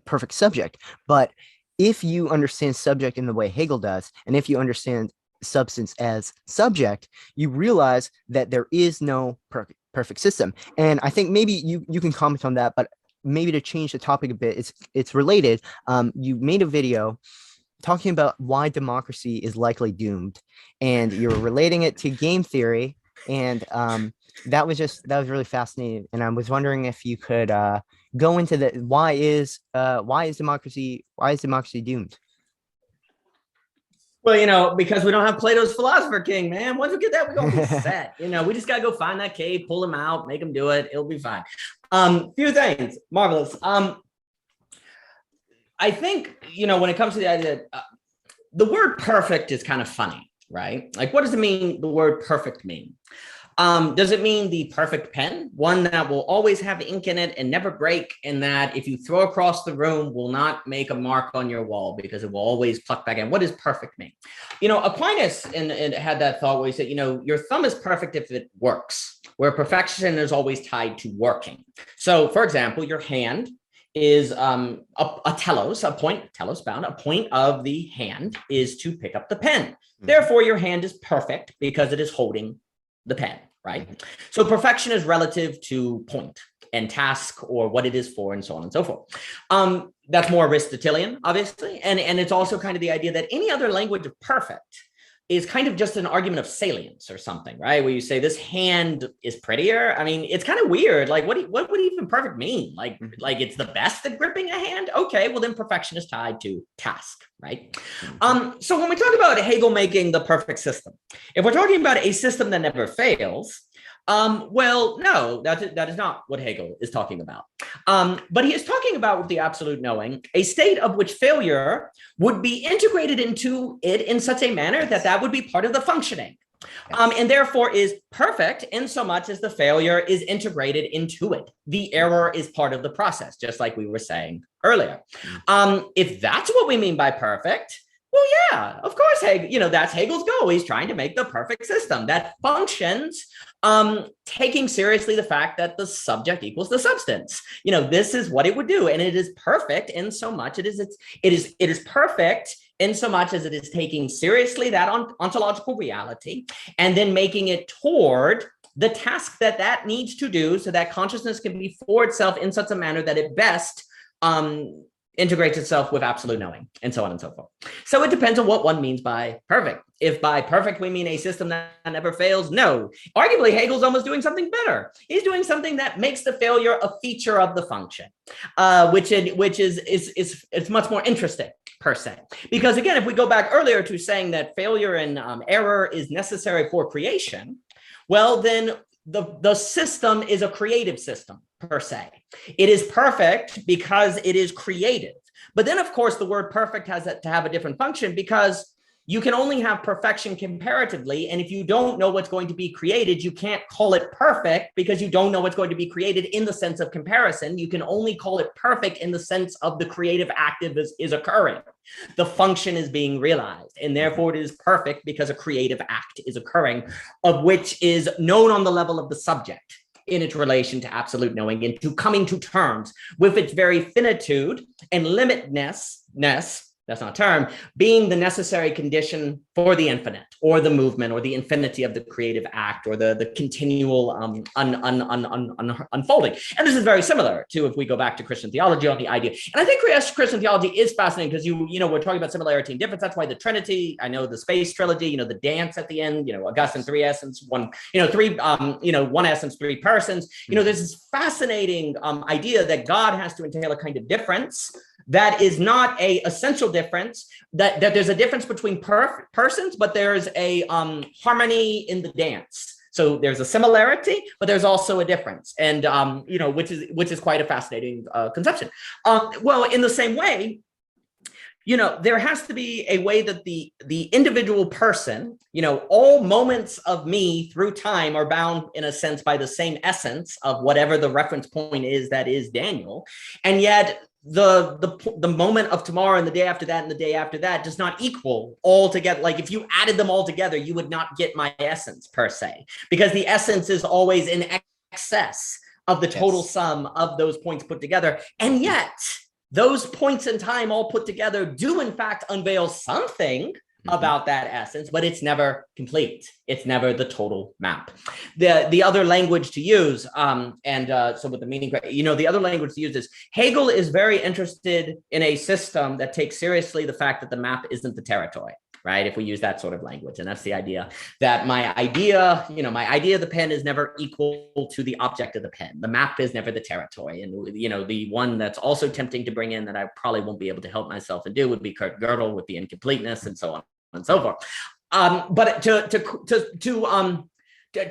perfect subject. But if you understand subject in the way Hegel does, and if you understand substance as subject, you realize that there is no perfect system. And I think maybe you can comment on that, but maybe to change the topic a bit, it's related. You made a video talking about why democracy is likely doomed, and you're relating it to game theory, and that was really fascinating. And I was wondering if you could go into the why is democracy doomed? Well, because we don't have Plato's Philosopher King, man. Once we get that, we're gonna be set. We just gotta go find that cave, pull him out, make him do it. It'll be fine. Few things, marvelous. I think when it comes to the idea, the word perfect is kind of funny, right? Like, what does it mean? The word perfect mean? Does it mean the perfect pen, one that will always have ink in it and never break, and that if you throw across the room will not make a mark on your wall because it will always pluck back in? What does perfect mean? Aquinas and had that thought where he said, your thumb is perfect if it works, where perfection is always tied to working. So, for example, your hand is a telos, a point, telos bound, a point of the hand is to pick up the pen. Therefore, your hand is perfect because it is holding the pen, right? So perfection is relative to point and task or what it is for and so on and so forth. That's more Aristotelian, obviously. And it's also kind of the idea that any other language of perfect is kind of just an argument of salience or something, right? Where you say this hand is prettier. I mean, it's kind of weird. Like, what would even perfect mean? Like it's the best at gripping a hand? Okay, well then perfection is tied to task, right? So when we talk about Hegel making the perfect system, if we're talking about a system that never fails, well, no, that is not what Hegel is talking about. But he is talking about, with the absolute knowing, a state of which failure would be integrated into it in such a manner that would be part of the functioning. And therefore is perfect in so much as the failure is integrated into it. The error is part of the process, just like we were saying earlier. If that's what we mean by perfect, well, yeah, of course, that's Hegel's goal. He's trying to make the perfect system that functions, taking seriously the fact that the subject equals the substance. This is what it would do, and it is perfect in so much it is perfect in so much as it is taking seriously that ontological reality and then making it toward the task that needs to do, so that consciousness can be for itself in such a manner that it best integrates itself with absolute knowing, and so on and so forth. So it depends on what one means by perfect. If by perfect we mean a system that never fails, no. Arguably, Hegel's almost doing something better. He's doing something that makes the failure a feature of the function, which is much more interesting per se. Because again, if we go back earlier to saying that failure and error is necessary for creation, well, then the system is a creative system per se. It is perfect because it is creative. But then, of course, the word perfect has to have a different function, because you can only have perfection comparatively. And if you don't know what's going to be created, you can't call it perfect because you don't know what's going to be created in the sense of comparison. You can only call it perfect in the sense of the creative active is occurring. The function is being realized, and therefore it is perfect because a creative act is occurring, of which is known on the level of the subject in its relation to absolute knowing, into coming to terms with its very finitude and limitness, that's not a term, being the necessary condition for the infinite, or the movement, or the infinity of the creative act, or the continual unfolding. And this is very similar to, if we go back to Christian theology on the idea. And I think Christian theology is fascinating because we're talking about similarity and difference. That's why the Trinity, I know the space trilogy, the dance at the end, Augustine, three essence, one essence, three persons. There's this fascinating idea that God has to entail a kind of difference that is not a essential difference, that there's a difference between persons, but there's a harmony in the dance. So there's a similarity, but there's also a difference, and which is quite a fascinating conception. Well, in the same way, there has to be a way that the individual person, all moments of me through time are bound in a sense by the same essence of whatever the reference point is, that is Daniel, and yet the moment of tomorrow and the day after that and the day after that does not equal all together. Like, if you added them all together, you would not get my essence per se, because the essence is always in excess of the total Yes. sum of those points put together. And yet, those points in time all put together do in fact unveil something about that essence, but it's never complete. It's never the total map. The other language to use, so with the meaning, the other language to use is Hegel is very interested in a system that takes seriously the fact that the map isn't the territory. Right, if we use that sort of language, and that's the idea that my idea of the pen is never equal to the object of the pen. The map is never the territory, and the one that's also tempting to bring in that I probably won't be able to help myself and do would be Kurt Gödel with the incompleteness and so on and so forth. But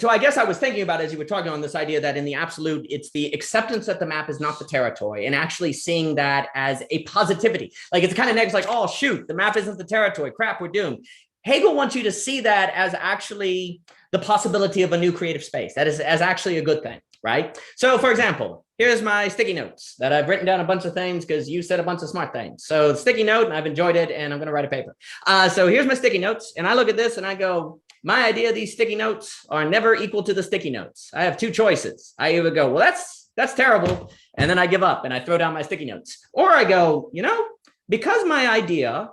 I guess I was thinking about as you were talking on this idea that in the absolute, it's the acceptance that the map is not the territory and actually seeing that as a positivity. Like it's kind of negative, like, oh, shoot, the map isn't the territory. Crap, we're doomed. Hegel wants you to see that as actually the possibility of a new creative space. That is as actually a good thing, right? So for example, here's my sticky notes that I've written down a bunch of things because you said a bunch of smart things. So the sticky note, and I've enjoyed it, and I'm going to write a paper. So here's my sticky notes, and I look at this and I go, my idea of these sticky notes are never equal to the sticky notes. I have two choices. I either go, well, that's terrible, and then I give up and I throw down my sticky notes. Or I go, because my idea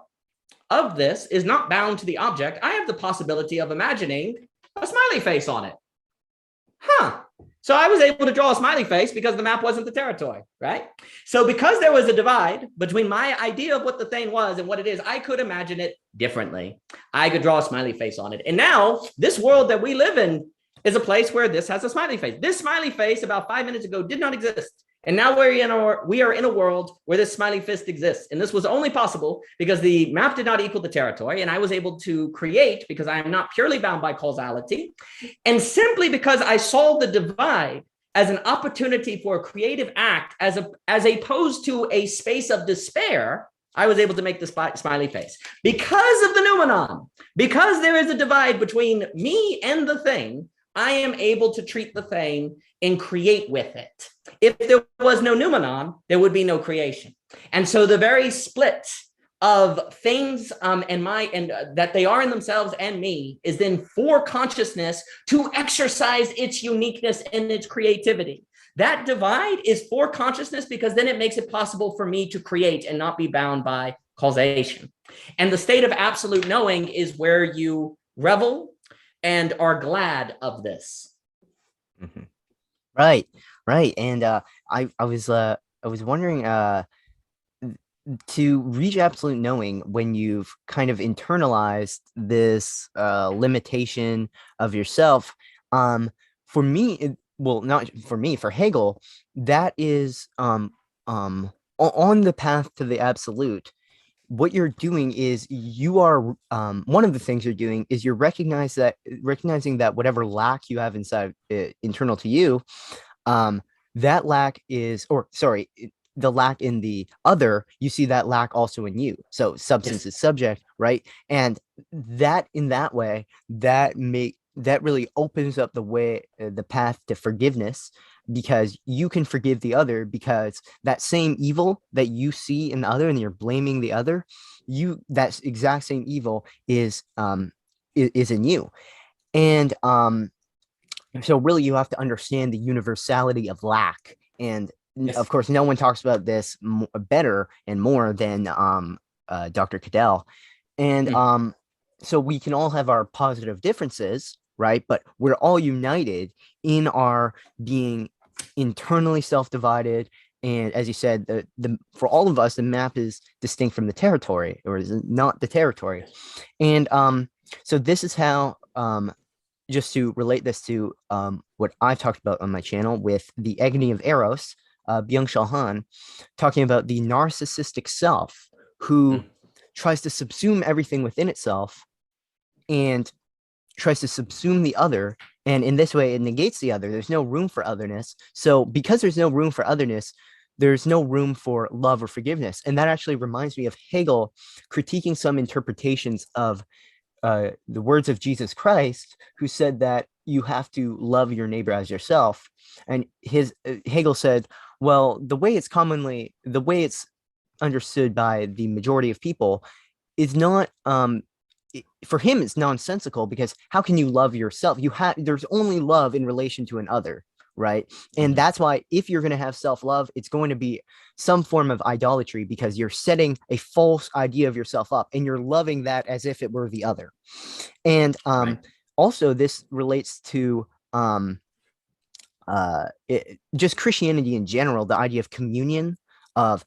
of this is not bound to the object, I have the possibility of imagining a smiley face on it. So I was able to draw a smiley face because the map wasn't the territory, right? So because there was a divide between my idea of what the thing was and what it is, I could imagine it differently. I could draw a smiley face on it. And now this world that we live in is a place where this has a smiley face. This smiley face about 5 minutes ago did not exist. And now we are in a world where this smiley fist exists. And this was only possible because the map did not equal the territory. And I was able to create because I am not purely bound by causality. And simply because I saw the divide as an opportunity for a creative act, as opposed to a space of despair, I was able to make the smiley face. Because of the noumenon, because there is a divide between me and the thing, I am able to treat the thing and create with it. If there was no noumenon, there would be no creation. And so the very split of things that they are in themselves and me is then for consciousness to exercise its uniqueness and its creativity. That divide is for consciousness because then it makes it possible for me to create and not be bound by causation. And the state of absolute knowing is where you revel and are glad of this. Mm-hmm. Right. And I was wondering, to reach absolute knowing, when you've kind of internalized this limitation of yourself, for me, not for me, for Hegel, that is on the path to the absolute. What you're doing is you are one of the things you're doing is you're recognizing that whatever lack you have inside internal to you, that lack is, the lack in the other, you see that lack also in you. So substance is subject, right? And that in that way, that really opens up the way, the path to forgiveness, because you can forgive the other, because that same evil that you see in the other and you're blaming the other, that exact same evil is in you. And so really you have to understand the universality of lack. And of course, no one talks about this better and more than Dr. Cadell. And so we can all have our positive differences, right? But we're all united in our being internally self-divided. And as you said, for all of us, the map is distinct from the territory, or is not the territory. And so this is how, just to relate this to what I've talked about on my channel with the agony of Eros, Byung-Chul Han, talking about the narcissistic self who tries to subsume everything within itself and tries to subsume the other. And in this way, it negates the other. There's no room for otherness. So because there's no room for otherness, there's no room for love or forgiveness. And that actually reminds me of Hegel critiquing some interpretations of the words of Jesus Christ, who said that you have to love your neighbor as yourself. And Hegel said, well, the way it's understood by the majority of people is not, for him, it's nonsensical, because how can you love yourself? There's only love in relation to an other, right? And that's why if you're going to have self-love, it's going to be some form of idolatry, because you're setting a false idea of yourself up and you're loving that as if it were the other. And also this relates to just Christianity in general, the idea of communion, of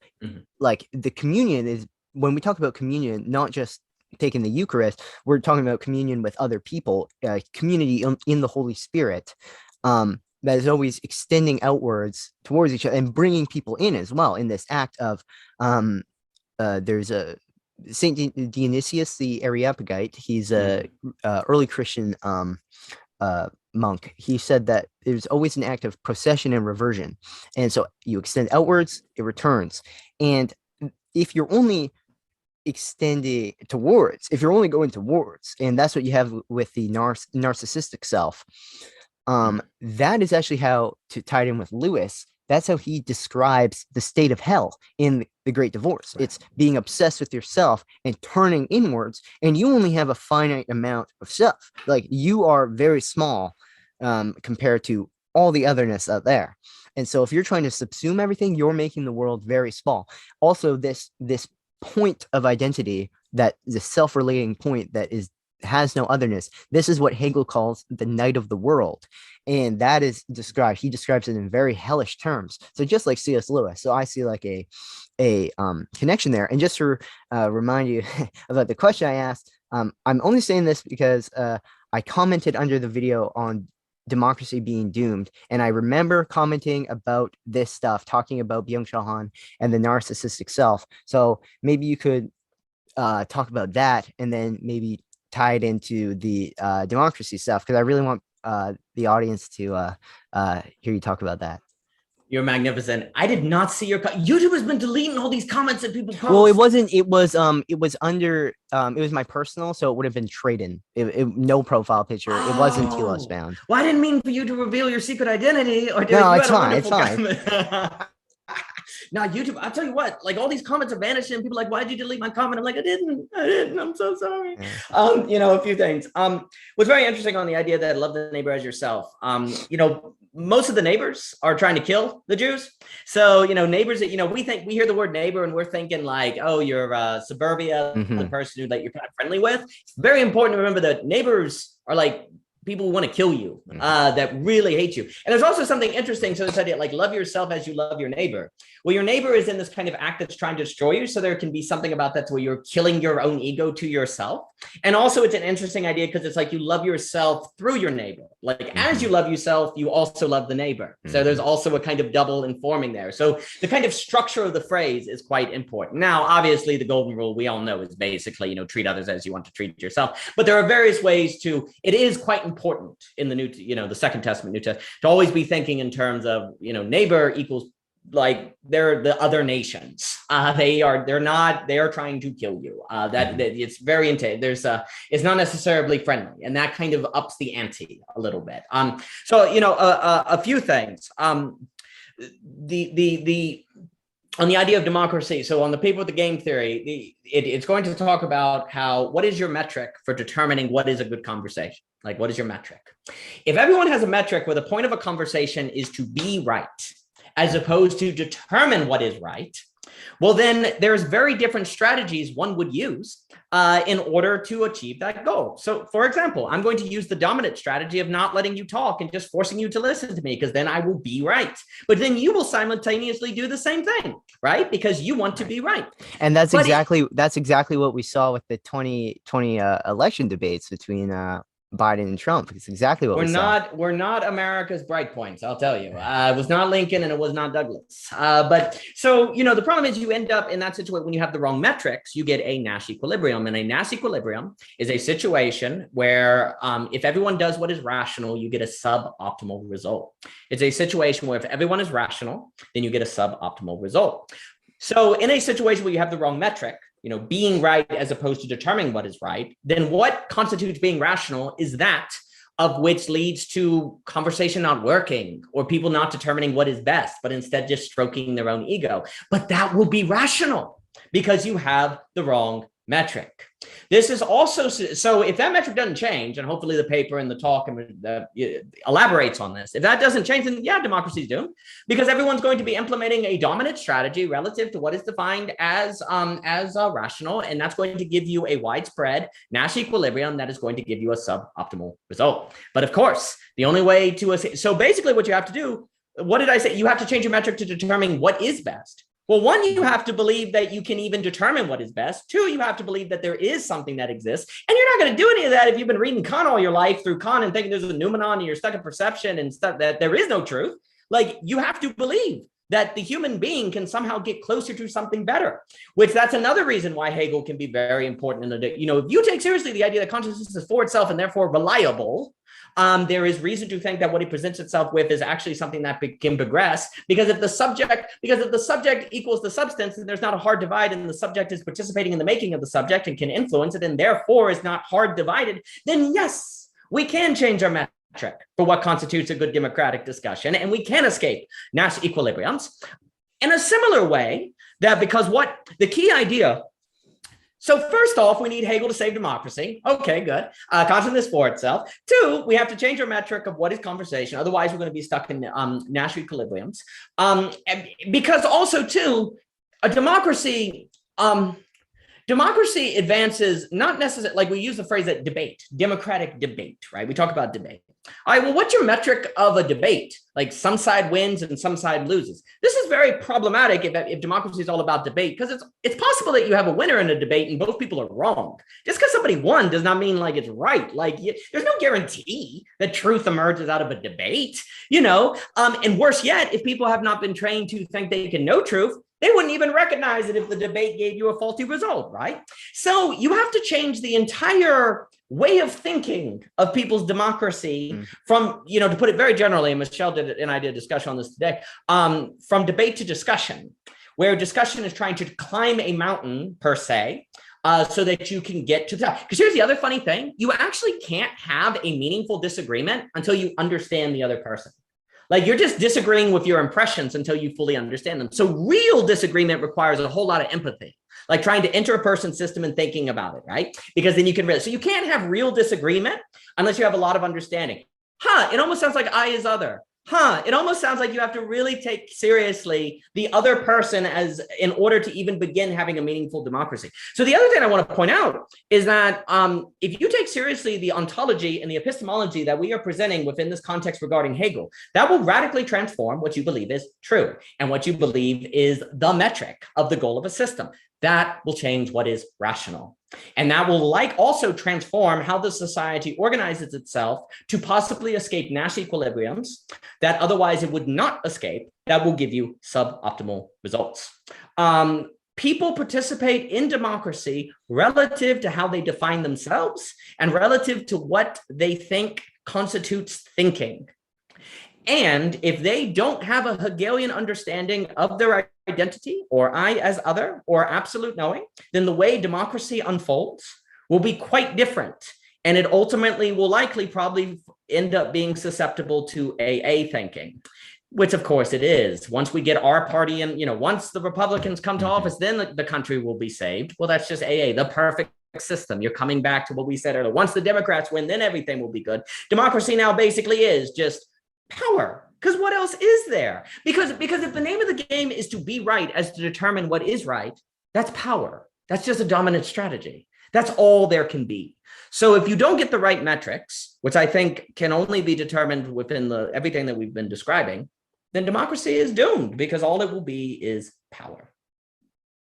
like the communion is, when we talk about communion, not just taking the Eucharist, we're talking about communion with other people, community in the Holy Spirit, that is always extending outwards towards each other and bringing people in as well in this act of, there's a Saint Dionysius the Areopagite. He's a early Christian monk. He said that there's always an act of procession and reversion, and so you extend outwards, it returns. And if you're only extending towards, if you're only going towards, and that's what you have with the narcissistic self, that is actually how, to tie it in with Lewis, that's how he describes the state of hell in the Great Divorce. It's being obsessed with yourself and turning inwards, and you only have a finite amount of self. Like, you are very small compared to all the otherness out there. And so if you're trying to subsume everything, you're making the world very small. Also, this point of identity, that the self-relating point that has no otherness, this is what Hegel calls the night of the world. And that is described, he describes it in very hellish terms. So just like C.S. Lewis. So I see like a connection there. And just to remind you about the question I asked, I'm only saying this because I commented under the video on democracy being doomed, and I remember commenting about this stuff, talking about Byung-Chul Han and the narcissistic self. So maybe you could talk about that, and then maybe tie it into the democracy stuff, because I really want the audience to hear you talk about that. You're magnificent. I did not see your YouTube has been deleting all these comments that people post. Well, it wasn't. It was under. It was my personal, so it would have been Traden. No profile picture. It wasn't Telos bound. Well, I didn't mean for you to reveal your secret identity. Or no, it's fine. It's fine. Now, YouTube, I'll tell you what, like, all these comments are vanishing. People are like, why'd you delete my comment? I'm like, I didn't. I'm so sorry. Yeah. A few things. What's very interesting on the idea that love the neighbor as yourself. Most of the neighbors are trying to kill the Jews. So, neighbors that, we hear the word neighbor and we're thinking like, oh, you're suburbia, the person who, like, you're kind of friendly with. It's very important to remember that neighbors are like people who want to kill you, that really hate you. And there's also something interesting to this idea, like, love yourself as you love your neighbor. Well, your neighbor is in this kind of act that's trying to destroy you. So there can be something about that where you're killing your own ego to yourself. And also it's an interesting idea because it's like you love yourself through your neighbor. Like, as you love yourself, you also love the neighbor. So there's also a kind of double informing there. So the kind of structure of the phrase is quite important. Now, obviously, the golden rule we all know is basically, treat others as you want to treat yourself. But there are various ways it is quite important in the the Second Testament, New Testament, to always be thinking in terms of, neighbor equals, like, they're the other nations. They are trying to kill you. That it's very intense. It's not necessarily friendly, and that kind of ups the ante a little bit. A few things. On the idea of democracy, so on the paper with the game theory, it's going to talk about what is your metric for determining what is a good conversation? Like, what is your metric? If everyone has a metric where the point of a conversation is to be right, as opposed to determine what is right, well, then there's very different strategies one would use in order to achieve that goal. So, for example, I'm going to use the dominant strategy of not letting you talk and just forcing you to listen to me, because then I will be right. But then you will simultaneously do the same thing, right? Because you want to be right. And that's exactly what we saw with the 2020 election debates between Biden and Trump. It's exactly what we're not America's bright points, I'll tell you. It was not Lincoln and it was not Douglas. But so, the problem is you end up in that situation when you have the wrong metrics, you get a Nash equilibrium. And a Nash equilibrium is a situation where if everyone does what is rational, you get a suboptimal result. It's a situation where if everyone is rational, then you get a suboptimal result. So in a situation where you have the wrong metric, being right as opposed to determining what is right, then what constitutes being rational is that of which leads to conversation not working or people not determining what is best, but instead just stroking their own ego. But that will be rational because you have the wrong metric. This is also, so if that metric doesn't change, and hopefully the paper and the talk elaborates on this, if that doesn't change, then yeah, democracy is doomed, because everyone's going to be implementing a dominant strategy relative to what is defined as rational, and that's going to give you a widespread Nash equilibrium that is going to give you a suboptimal result. But of course, the only way to, so basically what you have to do, what did I say? You have to change your metric to determine what is best. Well, one, you have to believe that you can even determine what is best. Two, you have to believe that there is something that exists. And you're not going to do any of that if you've been reading Kant all your life through Kant and thinking there's a noumenon and you're stuck in perception and stuff, that there is no truth. Like, you have to believe that the human being can somehow get closer to something better, which that's another reason why Hegel can be very important. If you take seriously the idea that consciousness is for itself and therefore reliable, there is reason to think that what he presents itself with is actually something that can progress, because if the subject equals the substance, and there's not a hard divide, and the subject is participating in the making of the subject and can influence it, and therefore is not hard divided, then yes, we can change our metric for what constitutes a good democratic discussion, and we can escape Nash equilibriums in a similar way. That because what the key idea. So first off, we need Hegel to save democracy. Okay, good. Consciousness for itself. Two, we have to change our metric of what is conversation. Otherwise, we're going to be stuck in Nash equilibriums. Because also, too, a democracy advances not necessarily, like we use the phrase that debate, democratic debate, right? We talk about debate. All right, well, what's your metric of a debate? Like some side wins and some side loses. This is very problematic if democracy is all about debate, because it's possible that you have a winner in a debate and both people are wrong. Just because somebody won does not mean like it's right. Like there's no guarantee that truth emerges out of a debate, and worse yet, if people have not been trained to think they can know truth, they wouldn't even recognize it if the debate gave you a faulty result, right? So you have to change the entire way of thinking of people's democracy from, to put it very generally, and Michelle and I did a discussion on this today, from debate to discussion, where discussion is trying to climb a mountain per se, so that you can get to the top. Because here's the other funny thing, you actually can't have a meaningful disagreement until you understand the other person. Like you're just disagreeing with your impressions until you fully understand them. So real disagreement requires a whole lot of empathy, like trying to enter a person's system and thinking about it, right? Because then you can really, so you can't have real disagreement unless you have a lot of understanding. It almost sounds like I is other. It almost sounds like you have to really take seriously the other person as in order to even begin having a meaningful democracy. So the other thing I want to point out is that if you take seriously the ontology and the epistemology that we are presenting within this context regarding Hegel, that will radically transform what you believe is true and what you believe is the metric of the goal of a system. That will change what is rational. And that will also transform how the society organizes itself to possibly escape Nash equilibriums that otherwise it would not escape, that will give you suboptimal results. People participate in democracy relative to how they define themselves and relative to what they think constitutes thinking. And if they don't have a Hegelian understanding of their identity or I as other or absolute knowing, then the way democracy unfolds will be quite different. And it ultimately will likely probably end up being susceptible to AA thinking, which of course it is. Once we get our party in, once the Republicans come to office, then the country will be saved. Well, that's just AA, the perfect system. You're coming back to what we said earlier. Once the Democrats win, then everything will be good. Democracy now basically is just power, because what else is there? Because if the name of the game is to be right as to determine what is right, that's power. That's just a dominant strategy. That's all there can be. So if you don't get the right metrics, which I think can only be determined within everything that we've been describing, then democracy is doomed, because all it will be is power.